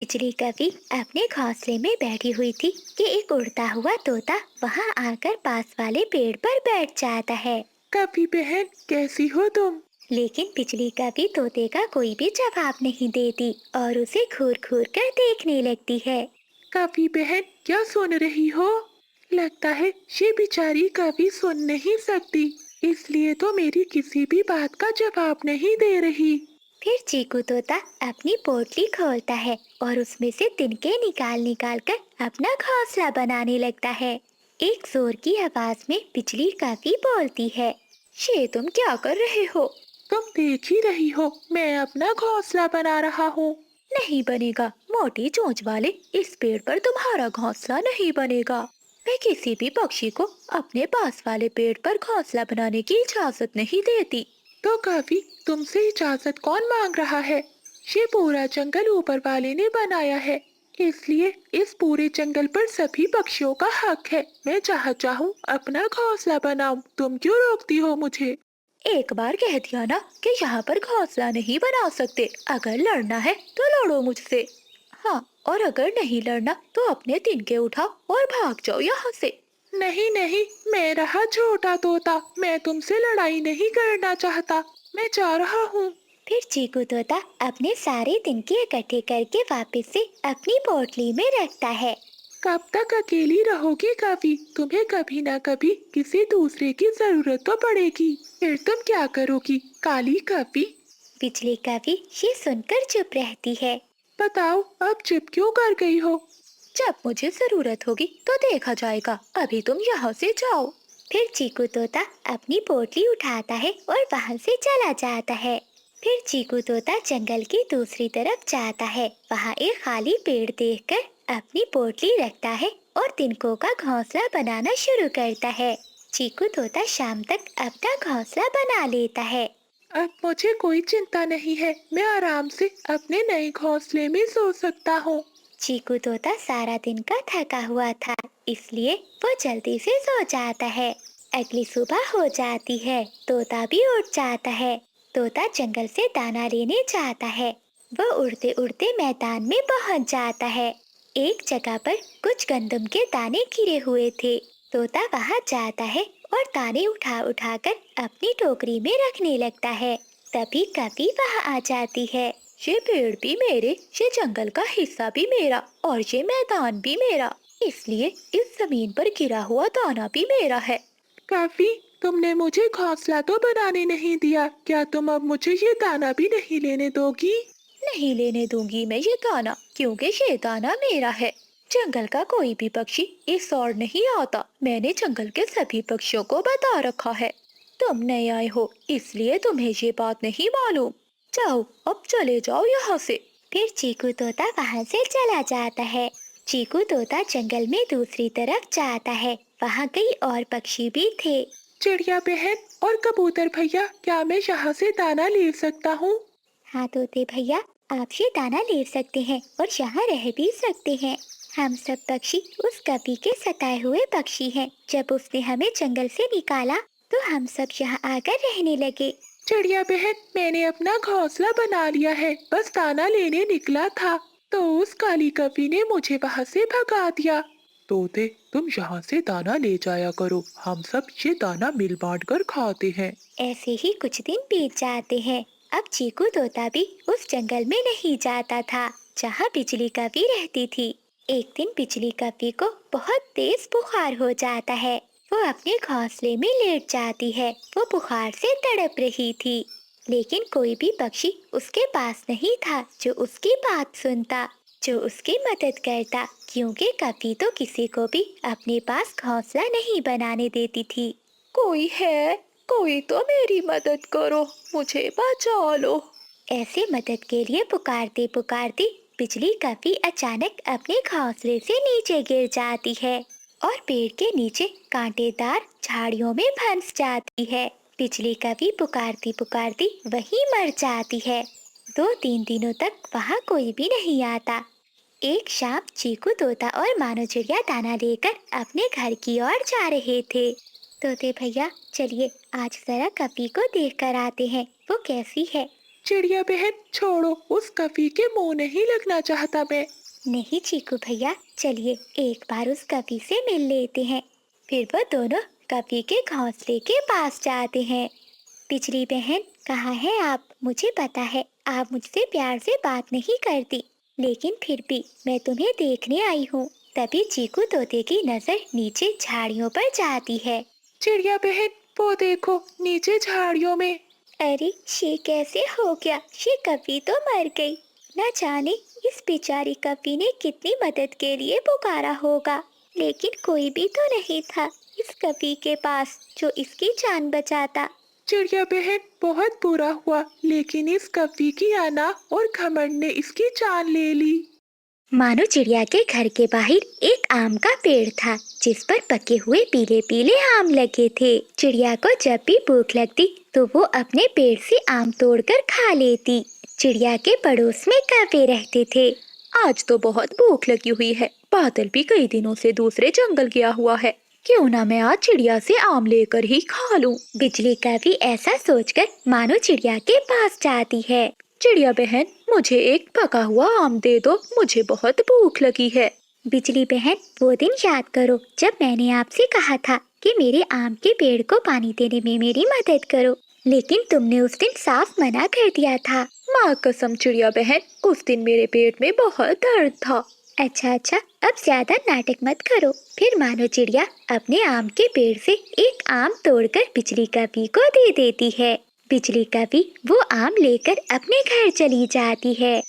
बिजली कभी अपने घोंसले में बैठी हुई थी कि एक उड़ता हुआ तोता वहां आकर पास वाले पेड़ पर बैठ जाता है। कभी बहन, कैसी हो तुम? लेकिन बिजली कभी तोते का कोई भी जवाब नहीं देती और उसे घूर घूर कर देखने लगती है। कभी बहन, क्या सुन रही हो? लगता है ये बेचारी कभी सुन नहीं सकती, इसलिए तो मेरी किसी भी बात का जवाब नहीं दे रही। फिर चीकू तोता अपनी पोटली खोलता है और उसमें से तिनके निकाल निकाल कर अपना घोंसला बनाने लगता है। एक जोर की आवाज में बिजली कभी बोलती है, ये तुम क्या कर रहे हो? तुम देख ही रही हो, मैं अपना घोंसला बना रहा हूँ। नहीं बनेगा, मोटी चोंच वाले, इस पेड़ पर तुम्हारा घोंसला नहीं बनेगा। मैं किसी भी पक्षी को अपने पास वाले पेड़ पर घोंसला बनाने की इजाजत नहीं देती। तो कभी तुमसे इजाजत कौन मांग रहा है? ये पूरा जंगल ऊपर वाले ने बनाया है, इसलिए इस पूरे जंगल पर सभी पक्षियों का हक है। मैं जहाँ चाहूँ अपना घोंसला बनाऊं, तुम क्यों रोकती हो मुझे? एक बार कह दिया ना कि यहाँ पर घोंसला नहीं बना सकते। अगर लड़ना है तो लड़ो मुझसे। हाँ, और अगर नहीं लड़ना तो अपने तिनके उठाओ और भाग जाओ यहाँ से। नहीं नहीं, मैं रहा छोटा तोता, मैं तुमसे लड़ाई नहीं करना चाहता। मैं जा रहा हूँ। फिर चीकू तोता अपने सारे तिनके इकट्ठे करके वापस से अपनी पोटली में रखता है। कब तक अकेली रहोगी कभी? तुम्हें कभी ना कभी किसी दूसरे की जरूरत तो पड़ेगी। फिर तुम क्या करोगी काली कभी? बिजली कभी ये सुनकर चुप रहती है। बताओ, अब चुप क्यों कर गई हो? जब मुझे जरूरत होगी तो देखा जाएगा, अभी तुम यहाँ से जाओ। फिर चीकू तोता अपनी पोटली उठाता है और वहां से चला जाता है। फिर चीकू तोता जंगल की दूसरी तरफ जाता है। वहां एक खाली पेड़ देखकर अपनी पोटली रखता है और तिनकों का घोंसला बनाना शुरू करता है। चीकू तोता शाम तक अपना घोंसला बना लेता है। अब मुझे कोई चिंता नहीं है, मैं आराम से अपने नए घोंसले में सो सकता हूँ। चीकू तोता सारा दिन का थका हुआ था, इसलिए वो जल्दी से सो जाता है। अगली सुबह हो जाती है, तोता भी उठ जाता है। तोता जंगल से दाना लेने जाता है। वो उड़ते उड़ते मैदान में पहुंच जाता है। एक जगह पर कुछ गंदम के दाने गिरे हुए थे। तोता वहां जाता है और दाने उठा उठा कर अपनी टोकरी में रखने लगता है। तभी कभी वहां आ जाती है। ये पेड़ भी मेरे, ये जंगल का हिस्सा भी मेरा और ये मैदान भी मेरा, इसलिए इस जमीन पर गिरा हुआ दाना भी मेरा है। काफी, तुमने मुझे घोंसला तो बनाने नहीं दिया, क्या तुम अब मुझे ये दाना भी नहीं लेने दोगी? नहीं लेने दूंगी मैं ये दाना, क्योंकि ये दाना मेरा है। जंगल का कोई भी पक्षी इस ओर नहीं आता। मैंने जंगल के सभी पक्षियों को बता रखा है। तुम नए आए हो, इसलिए तुम्हें ये बात नहीं मालूम। जाओ, अब चले जाओ यहाँ से। फिर चीकू तोता वहां से चला जाता है। चीकू तोता जंगल में दूसरी तरफ जाता है। वहां कई और पक्षी भी थे। चिड़िया बहन और कबूतर भैया, क्या मैं यहाँ से दाना ले सकता हूँ? हाँ तोते भैया, आप ये दाना ले सकते हैं और यहाँ रह भी सकते हैं। हम सब पक्षी उस कपी के सताए हुए पक्षी हैं। जब उसने हमें जंगल से निकाला तो हम सब यहाँ आकर रहने लगे। चिड़िया बहन, मैंने अपना घोंसला बना लिया है, बस दाना लेने निकला था तो उस काली कपी ने मुझे वहाँ से भगा दिया। तोते, तुम यहाँ से दाना ले जाया करो, हम सब ये दाना मिल बांट कर खाते हैं। ऐसे ही कुछ दिन बीत जाते हैं। अब चीकू तोता भी उस जंगल में नहीं जाता था जहाँ बिजली कपी रहती थी। एक दिन बिजली कपी को बहुत तेज बुखार हो जाता है। वो अपने घोंसले में लेट जाती है। वो बुखार से तड़प रही थी, लेकिन कोई भी पक्षी उसके पास नहीं था जो उसकी बात सुनता, जो उसकी मदद करता, क्योंकि कपी तो किसी को भी अपने पास घोंसला नहीं बनाने देती थी। कोई है, कोई तो मेरी मदद करो, मुझे बचा लो। ऐसे मदद के लिए पुकारते पुकारते बिजली कभी अचानक अपने घोंसले से नीचे गिर जाती है और पेड़ के नीचे कांटेदार झाड़ियों में फंस जाती है। बिजली कभी पुकारती पुकारती वहीं मर जाती है। 2-3 दिनों तक वहाँ कोई भी नहीं आता। एक शाम चीकू तोता और मानो चिड़िया दाना लेकर अपने घर की ओर जा रहे थे। तोते भैया, चलिए आज जरा कपी को देख कर आते हैं, वो कैसी है। चिड़िया बहन छोड़ो, उस कवि के मुंह नहीं लगना चाहता मैं। नहीं चीकू भैया, चलिए एक बार उस कवि से मिल लेते हैं। फिर वो दोनों कवि के घोंसले के पास जाते हैं। बिजली बहन, कहाँ है आप? मुझे पता है आप मुझसे प्यार से बात नहीं करती, लेकिन फिर भी मैं तुम्हें देखने आई हूँ। तभी चीकू तोते की नजर नीचे झाड़ियों पर जाती है। चिड़िया बहन वो देखो नीचे झाड़ियों में। अरे ये कैसे हो गया? ये कवि तो मर गई। न जाने इस बेचारी कवि ने कितनी मदद के लिए पुकारा होगा, लेकिन कोई भी तो नहीं था इस कवि के पास जो इसकी जान बचाता। चिड़िया बहन बहुत बुरा हुआ, लेकिन इस कवि की आना और घमंड ने इसकी जान ले ली। मानो चिड़िया के घर के बाहर एक आम का पेड़ था, जिस पर पके हुए पीले पीले आम लगे थे। चिड़िया को जब भी भूख लगती तो वो अपने पेड़ से आम तोड़कर खा लेती। चिड़िया के पड़ोस में कौवे रहते थे। आज तो बहुत भूख लगी हुई है। बादल भी कई दिनों से दूसरे जंगल गया हुआ है। क्यों ना मैं आज चिड़िया से आम लेकर ही खा लूं। बिजली कवि ऐसा सोचकर मानो चिड़िया के पास जाती है। चिड़िया बहन, मुझे एक पका हुआ आम दे दो, मुझे बहुत भूख लगी है। बिजली बहन, वो दिन याद करो जब मैंने आपसे कहा था कि मेरे आम के पेड़ को पानी देने में मेरी मदद करो, लेकिन तुमने उस दिन साफ मना कर दिया था। माँ कसम चिड़िया बहन, उस दिन मेरे पेट में बहुत दर्द था। अच्छा, अब ज्यादा नाटक मत करो। फिर मानो चिड़िया अपने आम के पेड़ से एक आम तोड़कर बिजली कवि को दे देती है। बिजली कवि वो आम लेकर अपने घर चली जाती है।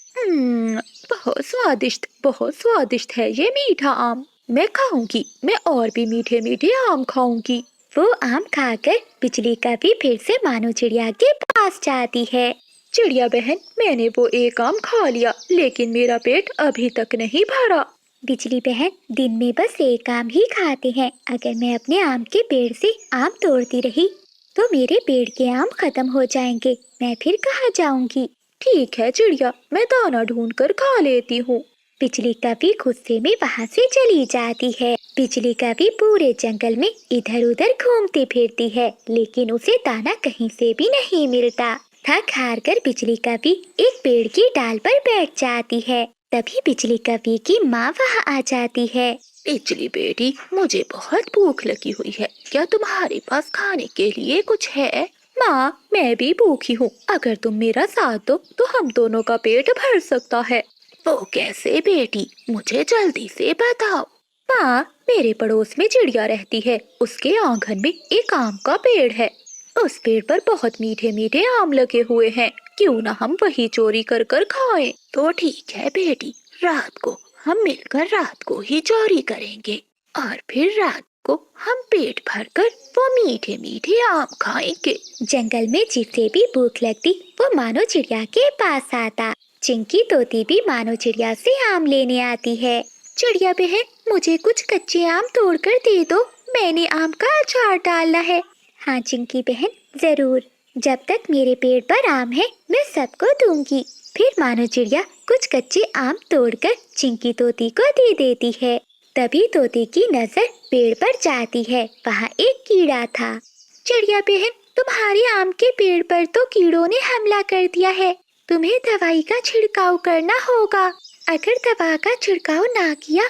बहुत स्वादिष्ट है ये मीठा आम। मैं खाऊंगी, मैं और भी मीठे मीठे आम खाऊंगी। वो आम खाकर बिजली कवि फिर से मानो चिड़िया के पास जाती है। चिड़िया बहन, मैंने वो एक आम खा लिया, लेकिन मेरा पेट अभी तक नहीं भरा। बिजली बहन, दिन में बस एक आम ही खाते हैं। अगर मैं अपने आम के पेड़ से आम तोड़ती रही तो मेरे पेड़ के आम खत्म हो जाएंगे। मैं फिर कहाँ जाऊंगी? ठीक है चिड़िया, मैं दाना ढूंढ कर खा लेती हूँ। बिजली कवि गुस्से में वहाँ से चली जाती है। बिजली कवि पूरे जंगल में इधर उधर घूमती फिरती है, लेकिन उसे दाना कहीं से भी नहीं मिलता। थक हार कर बिजली कवि एक पेड़ की डाल पर बैठ जाती है। तभी बिजली कवि की माँ वहाँ आ जाती है। बिजली बेटी, मुझे बहुत भूख लगी हुई है। क्या तुम्हारे पास खाने के लिए कुछ है? माँ, मैं भी भूखी हूँ। अगर तुम मेरा साथ दो तो हम दोनों का पेट भर सकता है। वो कैसे बेटी, मुझे जल्दी से बताओ। माँ, मेरे पड़ोस में चिड़िया रहती है। उसके आंगन में एक आम का पेड़ है। उस पेड़ पर बहुत मीठे मीठे आम लगे हुए हैं। क्यों ना हम वही चोरी कर कर खाएं? तो ठीक है बेटी, रात को हम मिलकर रात को ही चोरी करेंगे और फिर रात को हम पेट भरकर वो मीठे मीठे आम खाएंगे। जंगल में जिसे भी भूख लगती वो मानो चिड़िया के पास आता। चिंकी तोती भी मानो चिड़िया से आम लेने आती है। चिड़िया बहन, मुझे कुछ कच्चे आम तोड़कर दे दो, मैंने आम का अचार डालना है। हाँ चिंकी बहन, जरूर। जब तक मेरे पेड़ पर आम है मैं सबको दूंगी। फिर मानो चिड़िया कुछ कच्चे आम तोड़कर चिंकी तोती को दे देती है। तभी तोती की नजर पेड़ पर जाती है। वहाँ एक कीड़ा था। चिड़िया बहन, तुम्हारे आम के पेड़ पर तो कीड़ों ने हमला कर दिया है। तुम्हें दवाई का छिड़काव करना होगा। अगर दवा का छिड़काव ना किया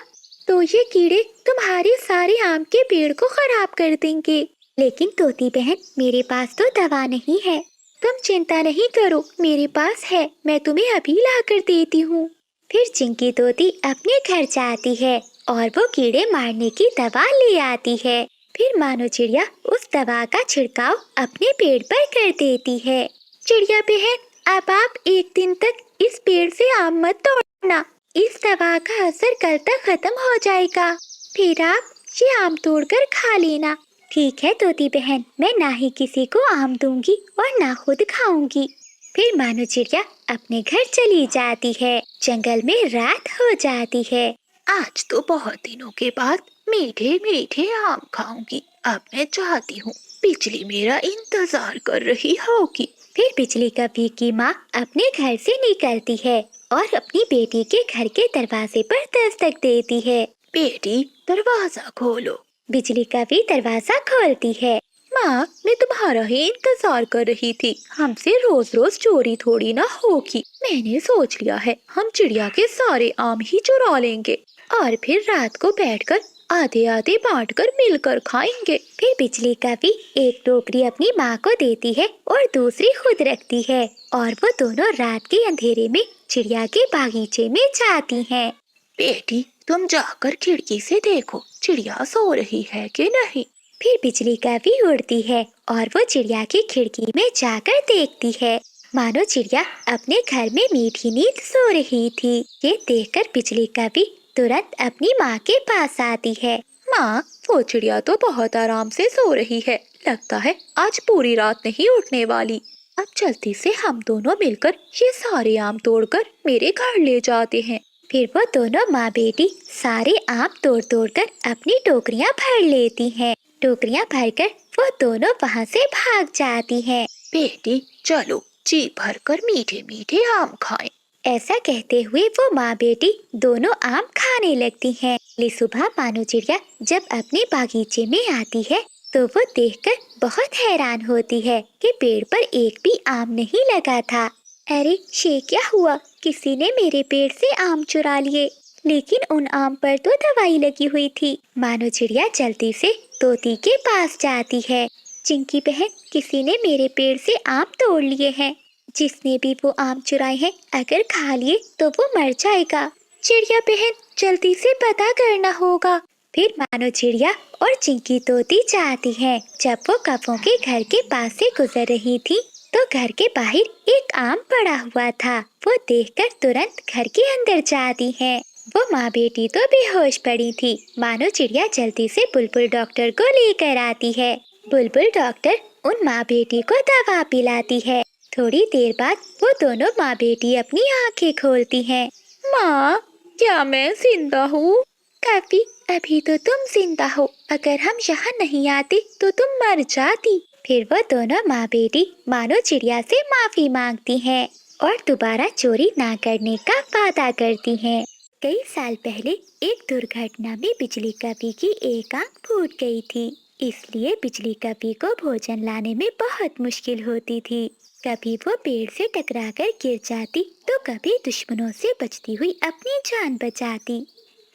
तो ये कीड़े तुम्हारे सारे आम के पेड़ को खराब कर देंगे। लेकिन तोती बहन, मेरे पास तो दवा नहीं है। तुम चिंता नहीं करो, मेरे पास है, मैं तुम्हें अभी ला कर देती हूँ। फिर चिंकी तोती अपने घर जाती है और वो कीड़े मारने की दवा ले आती है। फिर मानो चिड़िया उस दवा का छिड़काव अपने पेड़ पर कर देती है। चिड़िया बहन, अब आप एक दिन तक इस पेड़ से आम मत तोड़ना। इस दवा का असर कल तक खत्म हो जाएगा। फिर आप ये आम तोड़कर खा लेना। ठीक है तोती बहन, मैं ना ही किसी को आम दूंगी और ना खुद खाऊंगी। फिर मानो चिड़िया अपने घर चली जाती है। जंगल में रात हो जाती है। आज तो बहुत दिनों के बाद मीठे मीठे आम खाऊंगी। अब मैं चाहती हूँ बिजली मेरा इंतजार कर रही होगी। फिर बिजली कवि की माँ अपने घर से निकलती है और अपनी बेटी के घर के दरवाजे पर दस्तक देती है। बेटी, दरवाजा खोलो। बिजली कवि दरवाजा खोलती है। माँ, मैं तुम्हारा ही इंतजार कर रही थी। हमसे रोज रोज चोरी थोड़ी ना होगी। मैंने सोच लिया है हम चिड़िया के सारे आम ही चुरा लेंगे और फिर रात को बैठकर आधे आधे बांटकर मिलकर खाएंगे। फिर बिजली कभी एक टोकरी अपनी माँ को देती है और दूसरी खुद रखती है और वो दोनों रात के अंधेरे में चिड़िया के बागीचे में जाती हैं। बेटी, तुम जाकर खिड़की से देखो चिड़िया सो रही है कि नहीं। फिर बिजली कभी उड़ती है और वो चिड़िया की खिड़की में जाकर देखती है, मानो चिड़िया अपने घर में मीठी नींद सो रही थी। ये देखकर बिजली कभी तुरंत अपनी माँ के पास आती है। माँ, वो चिड़िया तो बहुत आराम से सो रही है। लगता है आज पूरी रात नहीं उठने वाली। अब जल्दी से हम दोनों मिलकर ये सारे आम तोड़कर मेरे घर ले जाते हैं। फिर वो दोनों माँ बेटी सारे आम तोड़ तोड़ कर अपनी टोकरियाँ भर लेती हैं। टोकरियाँ भरकर वो दोनों वहाँ से भाग जाती हैं। बेटी, चलो जी भरकर मीठे मीठे आम खाएं। ऐसा कहते हुए वो माँ बेटी दोनों आम खाने लगती हैं। अगली सुबह मानो चिड़िया जब अपने बागीचे में आती है तो वो देखकर बहुत हैरान होती है कि पेड़ पर एक भी आम नहीं लगा था। अरे ये क्या हुआ, किसी ने मेरे पेड़ से आम चुरा लिए, लेकिन उन आम पर तो दवाई लगी हुई थी। मानो चिड़िया जल्दी से तोती के पास जाती है। चिंकी बहन, किसी ने मेरे पेड़ से आम तोड़ लिए हैं। जिसने भी वो आम चुराए हैं अगर खा लिए तो वो मर जाएगा। चिड़िया बहन, जल्दी से पता करना होगा। फिर मानो चिड़िया और चिंकी तोती जाती हैं। जब वो कौवों के घर के पास से गुजर रही थी तो घर के बाहर एक आम पड़ा हुआ था। वो देखकर तुरंत घर के अंदर जाती हैं। वो माँ बेटी तो बेहोश पड़ी थी। मानो चिड़िया जल्दी से बुलबुल डॉक्टर को लेकर आती है। बुलबुल डॉक्टर उन माँ बेटी को दवा पिलाती है। थोड़ी देर बाद वो दोनों माँ बेटी अपनी आंखें खोलती हैं। माँ, क्या मैं जिंदा हूँ? काफी, अभी तो तुम जिंदा हो। अगर हम यहाँ नहीं आते तो तुम मर जाती। फिर वो दोनों माँ बेटी मानो चिड़िया से माफी मांगती हैं और दोबारा चोरी ना करने का वादा करती हैं। कई साल पहले एक दुर्घटना में बिजली कपी की एक आंख फूट गई थी। इसलिए बिजली कपी को भोजन लाने में बहुत मुश्किल होती थी। कभी वो पेड़ से टकराकर गिर जाती तो कभी दुश्मनों से बचती हुई अपनी जान बचाती।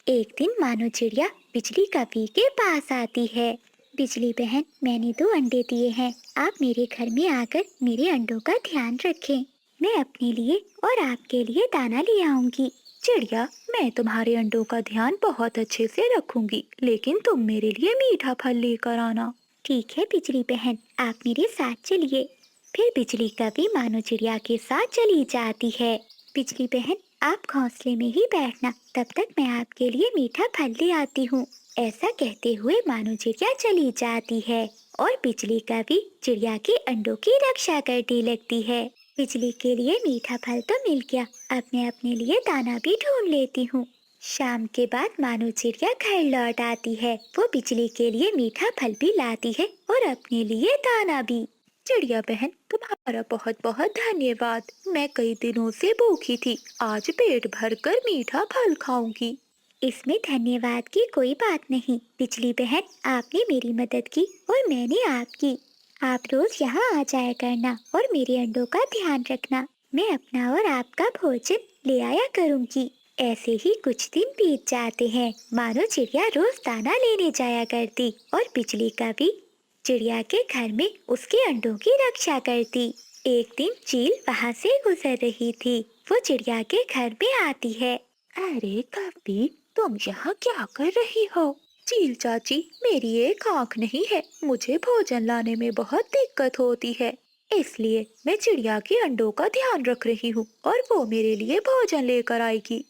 एक दिन मानो चिड़िया बिजली कपी के पास आती है। बिजली बहन, मैंने 2 अंडे दिए हैं। आप मेरे घर में आकर मेरे अंडों का ध्यान रखें। मैं अपने लिए और आपके लिए दाना ले आऊंगी। चिड़िया, मैं तुम्हारे अंडों का ध्यान बहुत अच्छे से रखूंगी, लेकिन तुम मेरे लिए मीठा फल लेकर आना। ठीक है बिजली बहन, आप मेरे साथ चलिए। फिर बिजली कभी मानो चिड़िया के साथ चली जाती है। बिजली बहन, आप घोंसले में ही बैठना, तब तक मैं आपके लिए मीठा फल ले आती हूँ। ऐसा कहते हुए मानो चिड़िया चली जाती है और बिजली कभी चिड़िया के अंडों की रक्षा करने लगती है। बिजली के लिए मीठा फल तो मिल गया, अब मैं अपने लिए दाना भी ढूंढ लेती हूँ। शाम के बाद मानो चिड़िया घर लौट आती है। वो बिजली के लिए मीठा फल भी लाती है और अपने लिए दाना भी। चिड़िया बहन, तुम्हारा बहुत बहुत धन्यवाद। मैं कई दिनों से भूखी थी, आज पेट भरकर मीठा फल खाऊंगी। इसमें धन्यवाद की कोई बात नहीं बिजली बहन, आपने मेरी मदद की और मैंने आपकी। आप रोज यहाँ आ जाया करना और मेरे अंडों का ध्यान रखना। मैं अपना और आपका भोजन ले आया करूँगी। ऐसे ही कुछ दिन बीत जाते हैं। मानो चिड़िया रोज दाना लेने जाया करती और बिजली का भी चिड़िया के घर में उसके अंडों की रक्षा करती। एक दिन चील वहाँ से गुजर रही थी। वो चिड़िया के घर में आती है। अरे कभी, तुम यहाँ क्या कर रही हो? चील चाची, मेरी एक आँख नहीं है, मुझे भोजन लाने में बहुत दिक्कत होती है, इसलिए मैं चिड़िया के अंडों का ध्यान रख रही हूँ और वो मेरे लिए भोजन लेकर आएगी।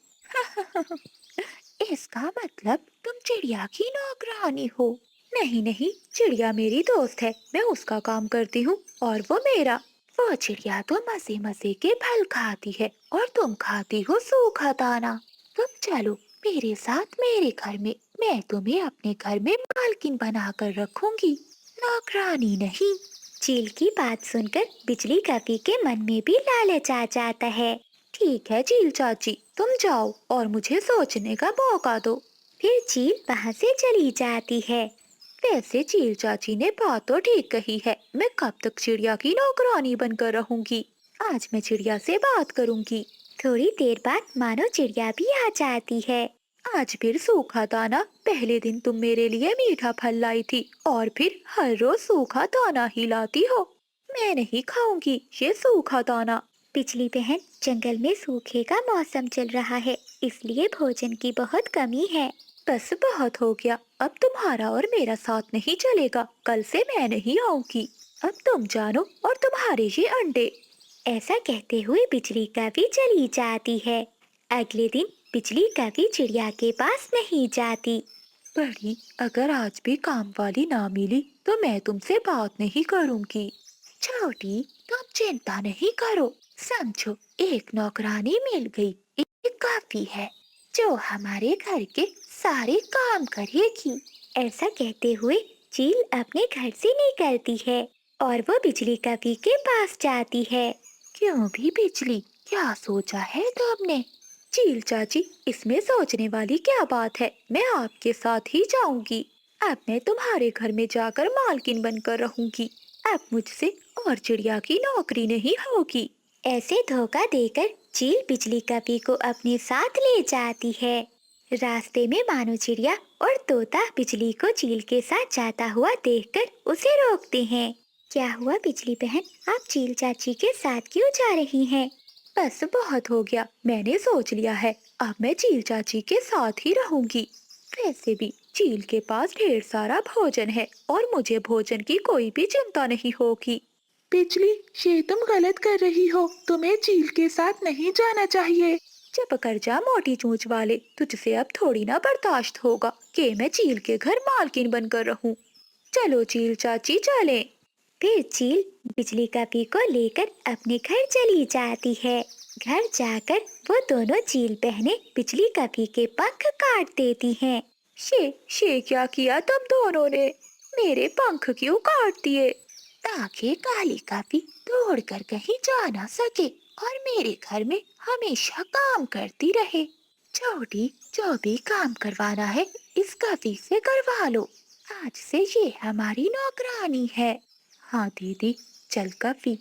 इसका मतलब तुम चिड़िया की नौकरानी हो? नहीं नहीं, चिड़िया मेरी दोस्त है, मैं उसका काम करती हूँ और वो मेरा। वो चिड़िया तो मजे मजे के फल खाती है और तुम खाती हो सूखा दाना। तुम चलो मेरे साथ मेरे घर में, मैं तुम्हें अपने घर में मालकिन बनाकर रखूंगी, नौकरानी नहीं। चील की बात सुनकर बिजली कपी के मन में भी लालच आ जाता है। ठीक है चील चाची, तुम जाओ और मुझे सोचने का मौका दो। फिर चील वहाँ से चली जाती है। वैसे चील चाची ने बात तो ठीक कही है, मैं कब तक चिड़िया की नौकरानी बनकर रहूंगी। आज मैं चिड़िया से बात करूंगी। थोड़ी देर बाद मानो चिड़िया भी आ जाती है। आज फिर सूखा दाना, पहले दिन तुम मेरे लिए मीठा फल लाई थी और फिर हर रोज सूखा दाना ही लाती हो। मैं नहीं खाऊंगी ये सूखा दाना। पिछली बहन, जंगल में सूखे का मौसम चल रहा है, इसलिए भोजन की बहुत कमी है। बस बहुत हो गया, अब तुम्हारा और मेरा साथ नहीं चलेगा। कल से मैं नहीं आऊंगी। अब तुम जानो और तुम्हारे ये अंडे। ऐसा कहते हुए बिजली कभी चली जाती है। अगले दिन बिजली कभी चिड़िया के पास नहीं जाती। बड़ी, अगर आज भी काम वाली ना मिली तो मैं तुमसे बात नहीं करूंगी। छोटी, तुम चिंता नहीं करो, समझो एक नौकरानी मिल गई, ये काफी है, जो हमारे घर के सारे काम करेगी। ऐसा कहते हुए चील अपने घर से निकलती है और वो बिजली कभी के पास जाती है। क्यों भी बिजली, क्या सोचा है तुमने? चील चाची, इसमें सोचने वाली क्या बात है, मैं आपके साथ ही जाऊंगी। अब मैं तुम्हारे घर में जाकर मालकिन बनकर रहूंगी। अब मुझसे और चिड़िया की नौकरी नहीं होगी। ऐसे धोखा देकर चील बिजली कपी को अपने साथ ले जाती है। रास्ते में मानो चिड़िया और तोता बिजली को चील के साथ जाता हुआ देखकर उसे रोकते हैं। क्या हुआ बिजली बहन, आप चील चाची के साथ क्यों जा रही हैं? बस बहुत हो गया, मैंने सोच लिया है, अब मैं चील चाची के साथ ही रहूंगी। वैसे भी चील के पास ढेर सारा भोजन है और मुझे भोजन की कोई भी चिंता नहीं होगी। बिजली, ये तुम गलत कर रही हो, तुम्हें चील के साथ नहीं जाना चाहिए। चुप कर जा मोटी चोंच वाले, तुझसे अब थोड़ी ना बर्दाश्त होगा कि मैं चील के घर मालकिन बनकर रहूं। चलो चील चाची चलें। फिर चील बिजली कपी को लेकर अपने घर चली जाती है। घर जाकर वो दोनों चील बहनें बिजली कपी के पंख काट देती हैं। शे क्या किया तुम दोनों ने? मेरे पंख क्यों काट दिए? ताकि काली कपी दौड़कर कहीं जा ना सके और मेरे घर में हमेशा काम करती रहे। छोटी, जो भी काम करवाना है इस कपी से करवा लो। आज से ये हमारी नौकरानी है। हाँ दीदी, चल कपी,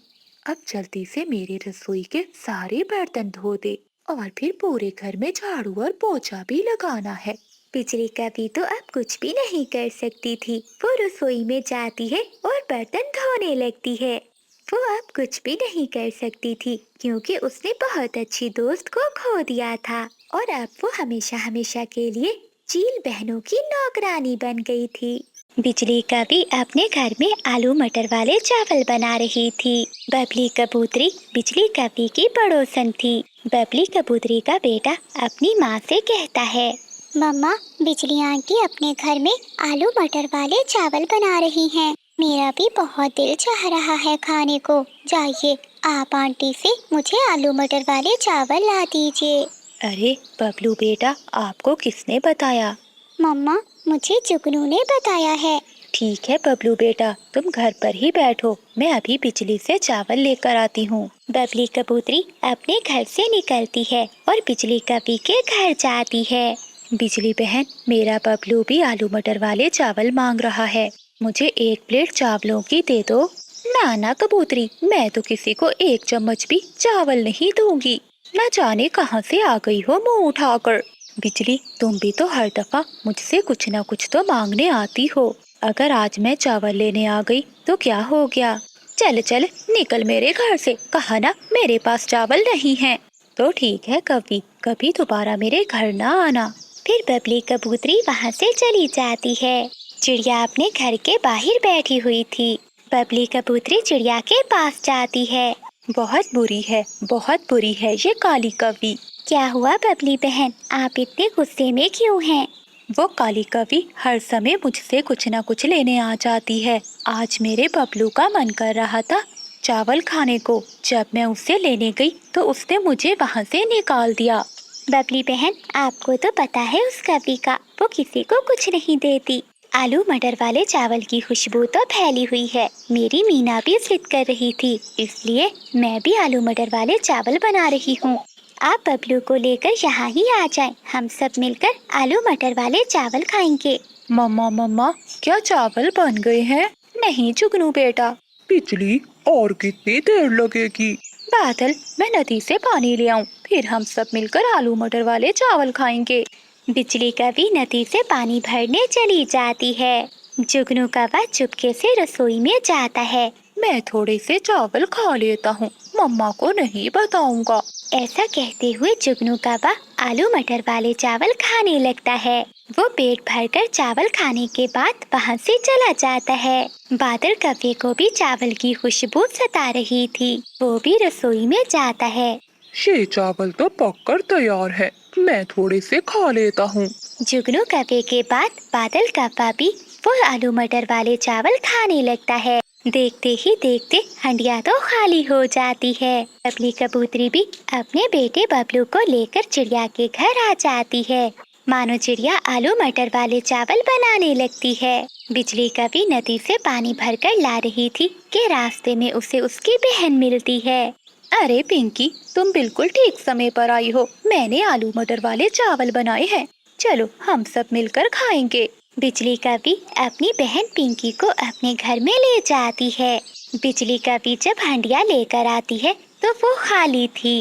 अब जल्दी से मेरे रसोई के सारे बर्तन धो दे और फिर पूरे घर में झाड़ू और पोछा भी लगाना है। बिजली कपी तो अब कुछ भी नहीं कर सकती थी। वो रसोई में जाती है और बर्तन धोने लगती है। वो अब कुछ भी नहीं कर सकती थी क्योंकि उसने बहुत अच्छी दोस्त को खो दिया था और अब वो हमेशा हमेशा के लिए चील बहनों की नौकरानी बन गई थी। बिजली कभी अपने घर में आलू मटर वाले चावल बना रही थी। बबली कबूतरी बिजली कभी की पड़ोसन थी। बबली कबूतरी का बेटा अपनी माँ से कहता है, मम्मा, बिजली आंटी अपने घर में आलू मटर वाले चावल बना रही हैं। मेरा भी बहुत दिल चाह रहा है खाने को। जाइए, आप आंटी से मुझे आलू मटर वाले चावल ला दीजिए। अरे बबलू बेटा, आपको किसने बताया? मम्मा, मुझे जुगनू ने बताया है। ठीक है बबलू बेटा, तुम घर पर ही बैठो, मैं अभी बिजली से चावल लेकर आती हूँ। बबली कबूतरी अपने घर से निकलती है और बिजली कभी के घर जाती है। बिजली बहन, मेरा बबलू भी आलू मटर वाले चावल मांग रहा है, मुझे 1 प्लेट चावलों की दे दो। ना कबूतरी, मैं तो किसी को 1 चम्मच भी चावल नहीं दूंगी। न जाने कहाँ से आ गई हो मुंह उठाकर। बिजली, तुम भी तो हर दफा मुझसे कुछ न कुछ तो मांगने आती हो। अगर आज मैं चावल लेने आ गई तो क्या हो गया? चल चल निकल मेरे घर से, कहा ना मेरे पास चावल नहीं है। तो ठीक है, कभी दोबारा मेरे घर ना आना। फिर बबली कबूतरी वहाँ से चली जाती है। चिड़िया अपने घर के बाहर बैठी हुई थी। बबली कबूतरी चिड़िया के पास जाती है। बहुत बुरी है ये काली कवि। क्या हुआ बबली बहन, आप इतने गुस्से में क्यों हैं? वो काली कवि हर समय मुझसे कुछ न कुछ लेने आ जाती है। आज मेरे बबलू का मन कर रहा था चावल खाने को। जब मैं उससे लेने गई तो उसने मुझे वहाँ से निकाल दिया। बबली बहन, आपको तो पता है उस कवि का, वो किसी को कुछ नहीं देती। आलू मटर वाले चावल की खुशबू तो फैली हुई है। मेरी मीना भी जिद कर रही थी, इसलिए मैं भी आलू मटर वाले चावल बना रही हूँ। आप बबलू को लेकर यहाँ ही आ जाएं, हम सब मिलकर आलू मटर वाले चावल खाएंगे। मम्मा मम्मा, क्या चावल बन गए हैं? नहीं जुगनू बेटा। बिजली, और कितनी देर लगेगी? बादल, मैं नदी से पानी ले आऊं, फिर हम सब मिलकर आलू मटर वाले चावल खाएंगे। बिजली कभी नदी से पानी भरने चली जाती है। जुगनू कौवा चुपके से रसोई में जाता है। मैं थोड़े से चावल खा लेता हूँ, मम्मा को नहीं बताऊंगा। ऐसा कहते हुए जुगनू कौवा आलू मटर वाले चावल खाने लगता है। वो पेट भरकर चावल खाने के बाद वहाँ से चला जाता है। बादल कौवे को भी चावल की खुशबू सता रही थी। वो भी रसोई में जाता है। ये चावल तो पककर तैयार है, मैं थोड़े से खा लेता हूँ। जुगनू कौवे के बाद बादल कौवा भी वो आलू मटर वाले चावल खाने लगता है। देखते ही देखते हंडिया तो खाली हो जाती है। बबली कबूतरी भी अपने बेटे बबलू को लेकर चिड़िया के घर आ जाती है। मानो चिड़िया आलू मटर वाले चावल बनाने लगती है। बिजली कभी नदी से पानी भरकर ला रही थी कि रास्ते में उसे उसकी बहन मिलती है। अरे पिंकी, तुम बिल्कुल ठीक समय पर आई हो। मैंने आलू मटर वाले चावल बनाए हैं, चलो हम सब मिलकर खाएंगे। बिजली कभी अपनी बहन पिंकी को अपने घर में ले जाती है। बिजली कभी जब हंडिया लेकर आती है तो वो खाली थी।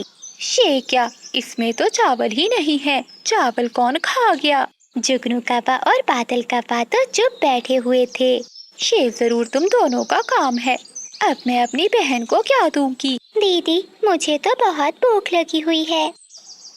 ये क्या, इसमें तो चावल ही नहीं है, चावल कौन खा गया? जुगनू कौवा और बादल कौवा तो चुप बैठे हुए थे। ये जरूर तुम दोनों का काम है। अब मैं अपनी बहन को क्या दूंगी? दीदी, मुझे तो बहुत भूख लगी हुई है।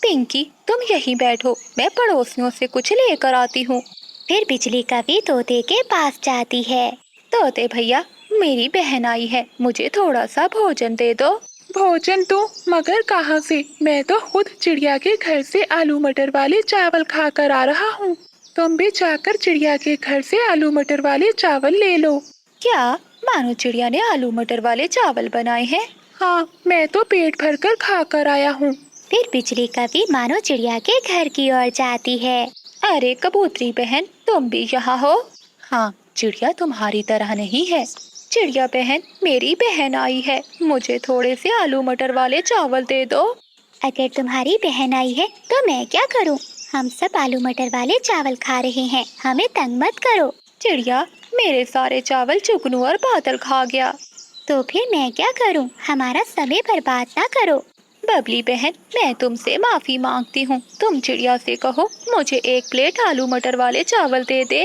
पिंकी, तुम यहीं बैठो, मैं पड़ोसियों से कुछ लेकर आती हूँ। फिर बिजली कभी तोते के पास जाती है। तोते भैया, मेरी बहन आई है, मुझे थोड़ा सा भोजन दे दो। भोजन तो मगर कहाँ से? मैं तो खुद चिड़िया के घर से आलू मटर वाले चावल खा कर आ रहा हूँ। तुम भी जाकर चिड़िया के घर से आलू मटर वाले चावल ले लो। क्या, मानो चिड़िया ने आलू मटर वाले चावल बनाए हैं? हाँ, मैं तो पेट भर कर खा कर आया हूँ। फिर बिजली कभी मानो चिड़िया के घर की ओर जाती है। अरे कबूतरी बहन, तुम भी यहाँ हो? हाँ, चिड़िया तुम्हारी तरह नहीं है। चिड़िया बहन, मेरी बहन आई है, मुझे थोड़े से आलू मटर वाले चावल दे दो। अगर तुम्हारी बहन आई है तो मैं क्या करूँ? हम सब आलू मटर वाले चावल खा रहे हैं, हमें तंग मत करो। चिड़िया, मेरे सारे चावल जुगनू और बादल खा गया। तो फिर मैं क्या करूँ? हमारा समय बर्बाद ना करो। बबली बहन, मैं तुमसे माफी मांगती हूँ, तुम चिड़िया से कहो मुझे एक प्लेट आलू मटर वाले चावल दे दे।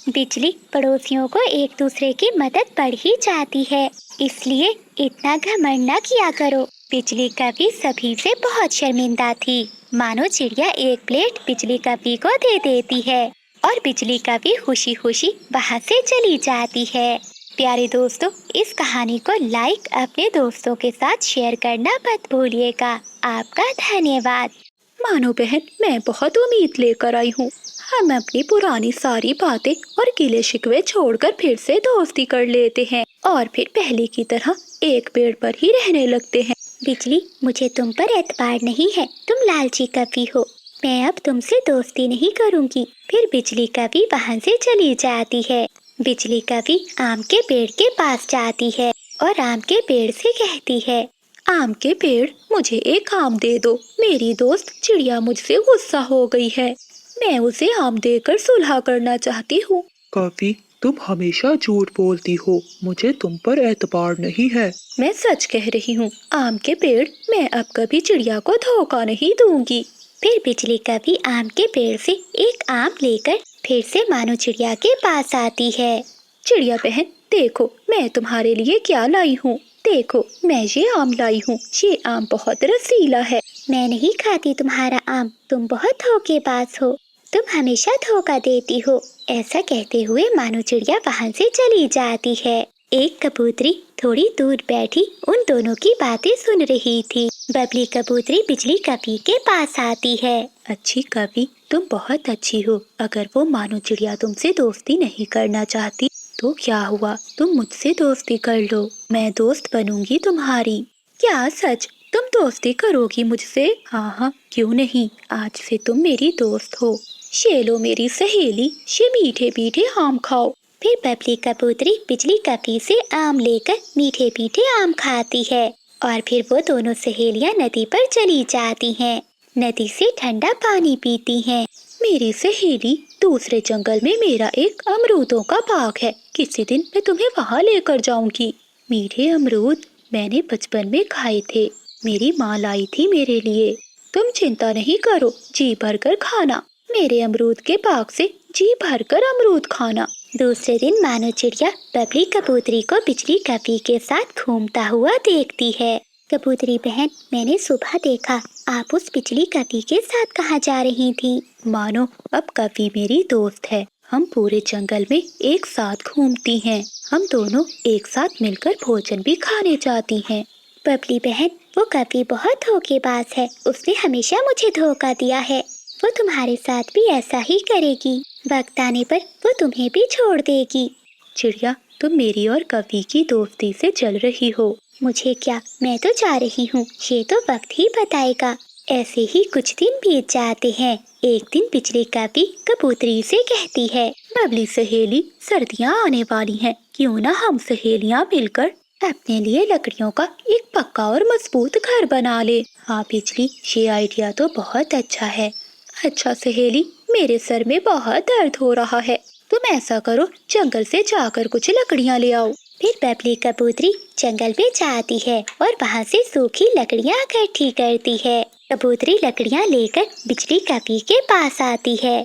बिजली, पड़ोसियों को एक दूसरे की मदद पड़ ही जाती है, इसलिए इतना घमंड ना किया करो। बिजली कभी सभी से बहुत शर्मिंदा थी। मानो चिड़िया एक प्लेट बिजली कभी को दे देती है और बिजली कभी खुशी खुशी वहाँ से चली जाती है। प्यारे दोस्तों, इस कहानी को लाइक अपने दोस्तों के साथ शेयर करना मत भूलिएगा। आपका धन्यवाद। मानो बहन, मैं बहुत उम्मीद लेकर आई हूँ। हम अपनी पुरानी सारी बातें और गिले शिकवे छोड़कर फिर से दोस्ती कर लेते हैं और फिर पहले की तरह एक पेड़ पर ही रहने लगते हैं। बिजली, मुझे तुम पर एतबार नहीं है, तुम लालची कभी हो। मैं अब तुमसे दोस्ती नहीं करूँगी। फिर बिजली कभी वहाँ से चली जाती है। बिजली कभी आम के पेड़ के पास जाती है और आम के पेड़ से कहती है, आम के पेड़, मुझे एक आम दे दो। मेरी दोस्त चिड़िया मुझसे गुस्सा हो गई है, मैं उसे आम देकर सुलह करना चाहती हूँ। कभी तुम हमेशा झूठ बोलती हो, मुझे तुम पर एतबार नहीं है। मैं सच कह रही हूँ, आम के पेड़, मैं अब कभी चिड़िया को धोखा नहीं दूंगी। फिर बिजली कभी आम के पेड़ से एक आम लेकर फिर से मानो चिड़िया के पास आती है। चिड़िया बहन, देखो मैं तुम्हारे लिए क्या लाई हूँ। देखो, मैं ये आम लाई हूँ, ये आम बहुत रसीला है। मैं नहीं खाती तुम्हारा आम, तुम बहुत धोखेबाज हो, तुम हमेशा धोखा देती हो। ऐसा कहते हुए मानो चिड़िया वहाँ से चली जाती है। एक कबूतरी थोड़ी दूर बैठी उन दोनों की बातें सुन रही थी। बबली कबूतरी बिजली कभी के पास आती है। अच्छी कभी, तुम बहुत अच्छी हो। अगर वो मानो चिड़िया तुमसे दोस्ती नहीं करना चाहती तो क्या हुआ, तुम मुझसे दोस्ती कर लो, मैं दोस्त बनूंगी तुम्हारी। क्या सच, तुम दोस्ती करोगी मुझसे? हाँ हाँ, क्यों नहीं, आज से तुम मेरी दोस्त हो। ये लो मेरी सहेली, ये मीठे मीठे आम खाओ। फिर बबली कबूतरी बिजली कभी से आम लेकर मीठे मीठे आम खाती है और फिर वो दोनों सहेलियां नदी पर चली जाती हैं। नदी से ठंडा पानी पीती हैं। मेरी सहेली, दूसरे जंगल में मेरा एक अमरूदों का बाग है, किसी दिन मैं तुम्हें वहाँ लेकर जाऊंगी। मीठे अमरूद मैंने बचपन में खाए थे, मेरी माँ लाई थी मेरे लिए। तुम चिंता नहीं करो, जी भर कर खाना, मेरे अमरूद के बाग से जी भर कर अमरूद खाना। दूसरे दिन मानो चिड़िया बबली कबूतरी को बिजली कपी के साथ घूमता हुआ देखती है। कबूतरी बहन, मैंने सुबह देखा आप उस बिजली कपी के साथ कहाँ जा रही थी? मानो अब कपी मेरी दोस्त है, हम पूरे जंगल में एक साथ घूमती हैं। हम दोनों एक साथ मिलकर भोजन भी खाने जाती हैं। बबली बहन, वो कपी बहुत धोखेबाज है, उसने हमेशा मुझे धोखा दिया है। वो तुम्हारे साथ भी ऐसा ही करेगी, वक्त आने पर वो तुम्हें भी छोड़ देगी। चिड़िया, तुम मेरी और कपी की दोस्ती से जल रही हो। मुझे क्या, मैं तो जा रही हूँ, ये तो वक्त ही बताएगा। ऐसे ही कुछ दिन बीत जाते हैं। एक दिन बिजली कपी कबूतरी से कहती है, बबली सहेली, सर्दियाँ आने वाली हैं, क्यों ना हम सहेलियाँ मिलकर अपने लिए लकड़ियों का एक पक्का और मजबूत घर बना ले। हाँ बिजली, ये आइडिया तो बहुत अच्छा है। अच्छा सहेली, मेरे सर में बहुत दर्द हो रहा है, तुम ऐसा करो, जंगल से जाकर कुछ लकड़ियाँ ले आओ। फिर बबली कबूतरी जंगल में जाती है और वहाँ से सूखी लकड़ियाँ इकट्ठी करती है। कबूतरी लकड़ियाँ लेकर बिजली कपी के पास आती है।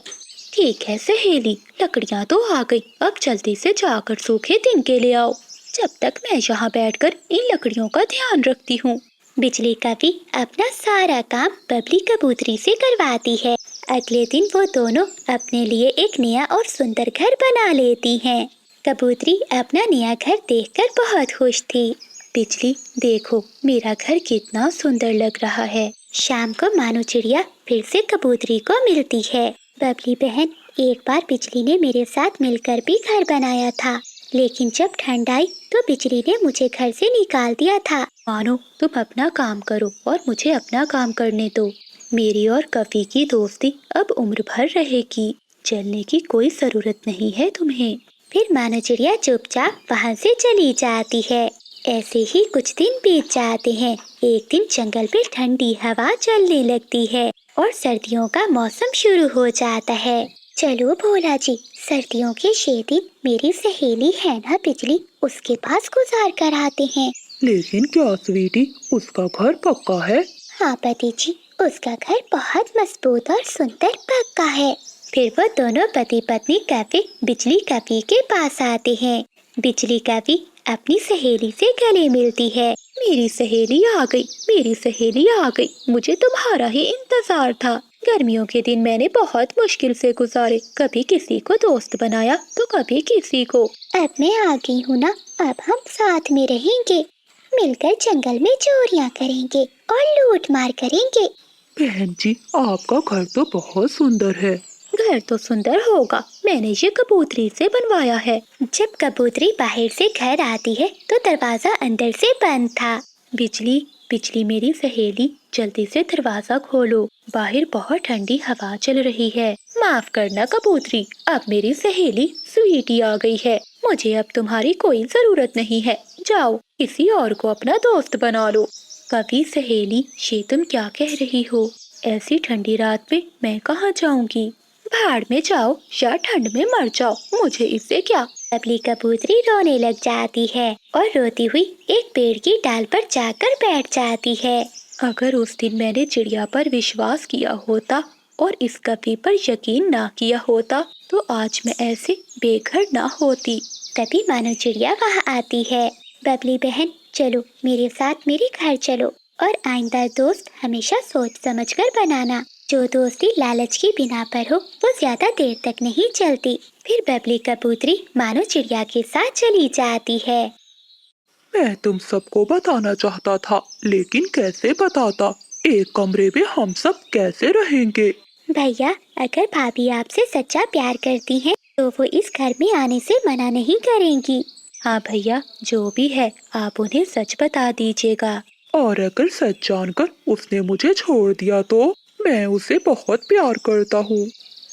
ठीक है सहेली, लकड़ियाँ तो आ गई, अब जल्दी से जाकर सूखे तिनके ले आओ, जब तक मैं यहाँ बैठकर इन लकड़ियों का ध्यान रखती हूँ। बिजली कपी अपना सारा काम बबली कबूतरी से करवाती है। अगले दिन वो दोनों अपने लिए एक नया और सुंदर घर बना लेती हैं। कबूतरी अपना नया घर देखकर बहुत खुश थी। बिजली देखो, मेरा घर कितना सुंदर लग रहा है। शाम को मानो चिड़िया फिर से कबूतरी को मिलती है। बबली बहन, एक बार बिजली ने मेरे साथ मिलकर भी घर बनाया था, लेकिन जब ठंड आई तो बिजली ने मुझे घर से निकाल दिया था। मानो तुम अपना काम करो और मुझे अपना काम करने दो। मेरी और कपी की दोस्ती अब उम्र भर रहेगी, चलने की कोई जरूरत नहीं है तुम्हें। फिर मानो चिड़िया चुपचाप वहाँ से चली जाती है। ऐसे ही कुछ दिन बीत जाते हैं। एक दिन जंगल में ठंडी हवा चलने लगती है और सर्दियों का मौसम शुरू हो जाता है। चलो भोला जी, सर्दियों के ये दिन मेरी सहेली है ना बिजली, उसके पास गुजार कर आते हैं। लेकिन क्या स्वीटी, उसका घर पक्का है? हाँ पति जी, उसका घर बहुत मजबूत और सुंदर पक्का है। फिर वो दोनों पति पत्नी कपी बिजली कपी के पास आते हैं। बिजली कपी अपनी सहेली से गले मिलती है। मेरी सहेली आ गई, मेरी सहेली आ गई, मुझे तुम्हारा ही इंतजार था। गर्मियों के दिन मैंने बहुत मुश्किल से गुजारे, कभी किसी को दोस्त बनाया तो कभी किसी को। अब मैं आ गई हूँ ना, अब हम साथ में रहेंगे, मिलकर जंगल में चोरियाँ करेंगे और लूट मार करेंगे। बहन जी, आपका घर तो बहुत सुंदर है। घर तो सुंदर होगा, मैंने ये कबूतरी से बनवाया है। जब कबूतरी बाहर से घर आती है तो दरवाजा अंदर से बंद था। बिजली, बिजली मेरी सहेली, जल्दी से दरवाजा खोलो, बाहर बहुत ठंडी हवा चल रही है। माफ करना कबूतरी, अब मेरी सहेली स्वीटी आ गई है, मुझे अब तुम्हारी कोई जरूरत नहीं है, जाओ किसी और को अपना दोस्त बना लो। कभी सहेली, ये तुम क्या कह रही हो? ऐसी ठंडी रात में मैं कहाँ जाऊंगी? भाड़ में जाओ या ठंड में मर जाओ, मुझे इससे क्या। बबली कबूतरी रोने लग जाती है और रोती हुई एक पेड़ की डाल पर जाकर बैठ जाती है। अगर उस दिन मैंने चिड़िया पर विश्वास किया होता और इस कपी पर यकीन ना किया होता तो आज मैं ऐसे बेघर ना होती। तभी मानो चिड़िया वहाँ आती है। बबली बहन, चलो मेरे साथ मेरे घर चलो, और आइंदा दोस्त हमेशा सोच समझ कर बनाना। जो दोस्ती लालच की बिना पर हो वो ज्यादा देर तक नहीं चलती। फिर बबली कबूतरी मानो चिड़िया के साथ चली जाती है। मैं तुम सबको बताना चाहता था, लेकिन कैसे बताता? एक कमरे में हम सब कैसे रहेंगे? भैया, अगर भाभी आपसे सच्चा प्यार करती हैं तो वो इस घर में आने से मना नहीं करेंगी। हाँ भैया, जो भी है आप उन्हें सच बता दीजिएगा। और अगर सच जानकर उसने मुझे छोड़ दिया तो? मैं उसे बहुत प्यार करता हूँ।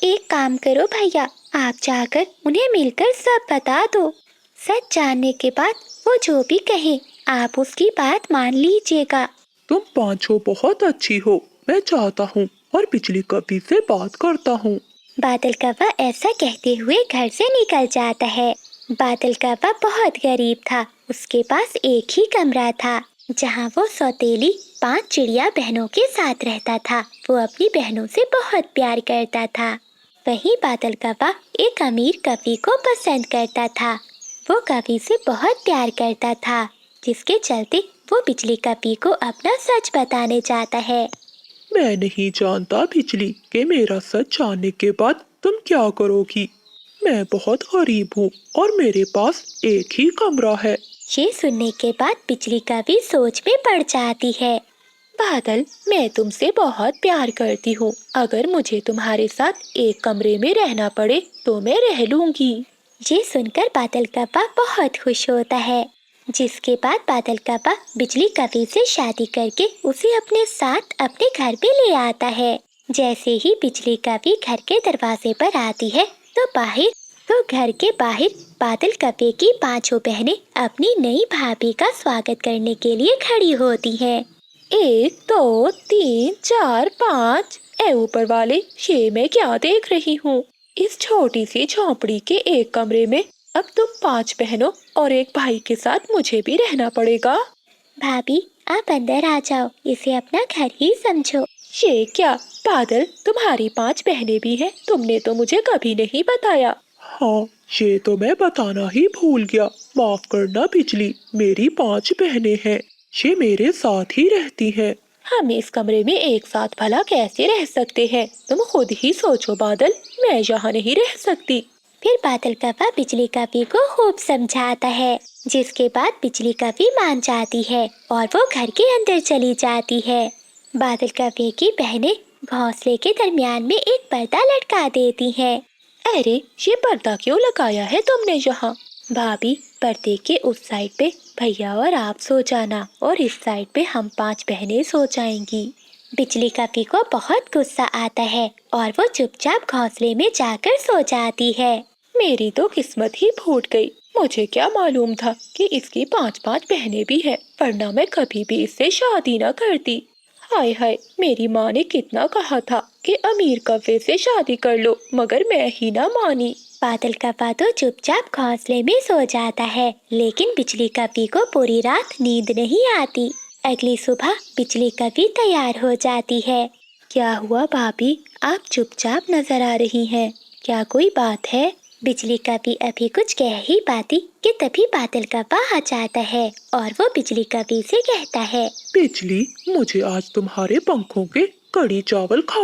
एक काम करो भैया, आप जाकर उन्हें मिलकर सब बता दो। सच जानने के बाद वो जो भी कहे आप उसकी बात मान लीजिएगा। तुम पांचों बहुत अच्छी हो, मैं चाहता हूँ और बिजली कपी से बात करता हूँ। बादल कौवा ऐसा कहते हुए घर से निकल जाता है। बादल कौवा बहुत गरीब था। उसके पास एक ही कमरा था जहाँ वो सौतेली 5 चिड़िया बहनों के साथ रहता था। वो अपनी बहनों से बहुत प्यार करता था। वहीं बादल कौवा एक अमीर कवि को पसंद करता था। वो कवि से बहुत प्यार करता था, जिसके चलते वो बिजली कवि को अपना सच बताने चाहता है। मैं नहीं जानता बिजली कि मेरा सच जानने के बाद तुम क्या करोगी। मैं बहुत गरीब हूँ और मेरे पास एक ही कमरा है। ये सुनने के बाद बिजली कवि सोच में पड़ जाती है। बादल, मैं तुमसे बहुत प्यार करती हूँ। अगर मुझे तुम्हारे साथ एक कमरे में रहना पड़े तो मैं रह लूंगी। ये सुनकर बादल कौवा बहुत खुश होता है, जिसके बाद बादल कौवा बिजली कवि से शादी करके उसे अपने साथ अपने घर पे ले आता है। जैसे ही बिजली कवि घर के दरवाजे पर आती है तो घर के बाहर बादल कवि की 5 बहनें अपनी नई भाभी का स्वागत करने के लिए खड़ी होती हैं। 1 2 3 4 5। ए ऊपर वाले, ये मैं क्या देख रही हूँ? इस छोटी सी झोंपड़ी के एक कमरे में अब तुम 5 बहनों और एक भाई के साथ मुझे भी रहना पड़ेगा। भाभी, आप अंदर आ जाओ, इसे अपना घर ही समझो। ये क्या बादल, तुम्हारी 5 बहनें भी हैं? तुमने तो मुझे कभी नहीं बताया। हाँ, ये तो मैं बताना ही भूल गया। माफ करना बिजली, मेरी 5 बहनें हैं। ये मेरे साथ ही रहती हैं। हम इस कमरे में एक साथ भला कैसे रह सकते हैं? तुम खुद ही सोचो बादल, मैं यहाँ नहीं रह सकती। फिर बादल कौवा बिजली कवि को खूब समझाता है, जिसके बाद बिजली कवि मान जाती है और वो घर के अंदर चली जाती है। बादल कवि की बहनें घोंसले के दरमियान में एक पर्दा लटका देती हैं। अरे, ये पर्दा क्यों लगाया है तुमने यहाँ? भाभी, पर्दे के उस साइड पे भैया और आप सो जाना और इस साइड पे हम 5 बहनें सो जाएंगी। बिजली कवि को बहुत गुस्सा आता है और वो चुपचाप घोंसले में जाकर सो जाती है। मेरी तो किस्मत ही फूट गई। मुझे क्या मालूम था कि इसकी 5 बहनें भी हैं, वरना मैं कभी भी इससे शादी न करती। हाय हाय, मेरी माँ ने कितना कहा था कि अमीर कव्वे से शादी कर लो, मगर मैं ही ना मानी। बादल कौवा तो चुपचाप घोंसले में सो जाता है, लेकिन बिजली कवि को पूरी रात नींद नहीं आती। अगली सुबह बिजली कवि तैयार हो जाती है। क्या हुआ भाभी, आप चुपचाप नजर आ रही हैं? क्या कोई बात है? बिजली कवि अभी कुछ कह ही पाती कि तभी बादल कौवा आ जाता है और वो बिजली कवि से कहता है, बिजली, मुझे आज तुम्हारे पंखों के कड़ी चावल खा